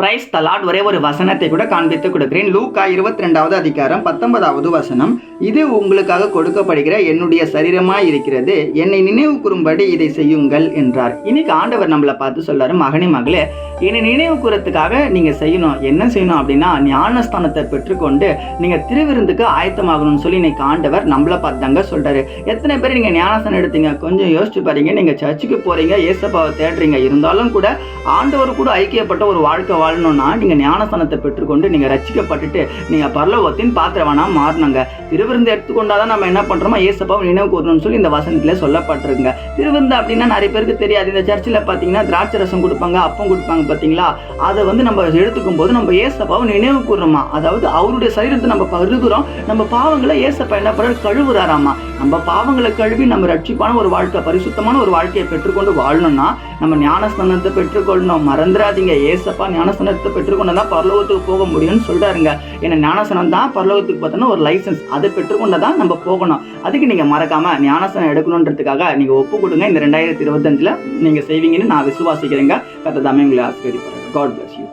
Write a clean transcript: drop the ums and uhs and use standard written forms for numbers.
Praise the Lord. ஒரே ஒரு வசனத்தை கூட காண்பித்து கொடுக்கிறேன். லூக்கா 22வது அதிகாரம் 19வது வசனம். இது உங்களுக்காக கொடுக்கப்படுகிற என்னுடைய சரீரமாய் இருக்கிறது, என்னை நினைவு கூறும்படி இதை செய்யுங்கள் என்றார். இன்னைக்கு ஆண்டவர் நம்மளை பார்த்து சொல்றாரு, மகனே மகளே, என்னை நினைவு கூறத்துக்காக நீங்க செய்யணும். என்ன செய்யணும் அப்படின்னா, ஞானஸ்தானத்தை பெற்றுக்கொண்டு நீங்க திருவிருந்துக்கு ஆயத்தமாகணும்னு சொல்லி இன்னைக்கு ஆண்டவர் நம்மளை பார்த்தாங்க சொல்றாரு. எத்தனை பேர் நீங்க ஞானஸ்தானம் எடுத்தீங்க? கொஞ்சம் யோசிச்சு பாருங்க. நீங்க சர்ச்சுக்கு போறீங்க, ஏசப்பாவை தேடுறீங்க, இருந்தாலும் கூட ஆண்டவர் கூட ஐக்கியப்பட்ட ஒரு வாழ்க்கை வாழணும்னா நீங்க ஞானஸ்தானத்தை பெற்றுக்கொண்டு நீங்க ரட்சிக்கப்பட்டுட்டு நீங்க பரலோகத்தின் பாத்திரவனா மாறணுங்க. திருவிருந்து எடுத்துக்கொண்டாதான் நம்ம என்ன பண்றோமோ ஏசப்பாவை நினைவு கூறணும்னு சொல்லி இந்த வசனத்துல சொல்லப்பட்டிருக்குங்க. திருவிருந்து அப்படின்னா நிறைய பேருக்கு தெரியாது. இந்த சர்ச்சில் பார்த்தீங்கன்னா திராட்சை ரசம் கொடுப்பாங்க, அப்பம் கொடுப்பாங்க பார்த்தீங்களா? அதை நம்ம எடுத்துக்கும் போது நம்ம ஏசப்பாவை நினைவு கூறுறோமா, அதாவது அவருடைய சரீரத்தை நம்ம பருகுறோம். நம்ம பாவங்களை ஏசப்பா என்ன பண்றாரு? கழுவுறாராமா. நம்ம பாவங்களை கழுவி நம்ம ரட்சிப்பான ஒரு வாழ்க்கை, பரிசுத்தமான ஒரு வாழ்க்கையை பெற்றுக்கொண்டு வாழணும்னா நம்ம ஞானஸ்தானத்தை பெற்றுக்கொள்ளணும். மறந்துடாதீங்க, ஏசப்பா ஞானஸ்தானத்தை பெற்றுக்கொண்டதான் பரலோகத்துக்கு போக முடியும்னு சொல்றாருங்க. ஏன்னா ஞானஸ்தானம் தான் பரலோகத்துக்கு பார்த்தோன்னா ஒரு லைசன்ஸ். அதை பெற்றுக்கொண்டதான் நம்ம போகணும். அதுக்கு நீங்க மறக்காம ஞானஸ்தானம் எடுக்கணுன்றதுக்காக நீங்க ஒப்பு கொடுங்க. இந்த 2025 நீங்க செய்வீங்கன்னு நான் விசுவாசிக்கிறேங்க. கர்த்தர் தாமே உங்களை ஆசீர்வதிப்பார். God bless you.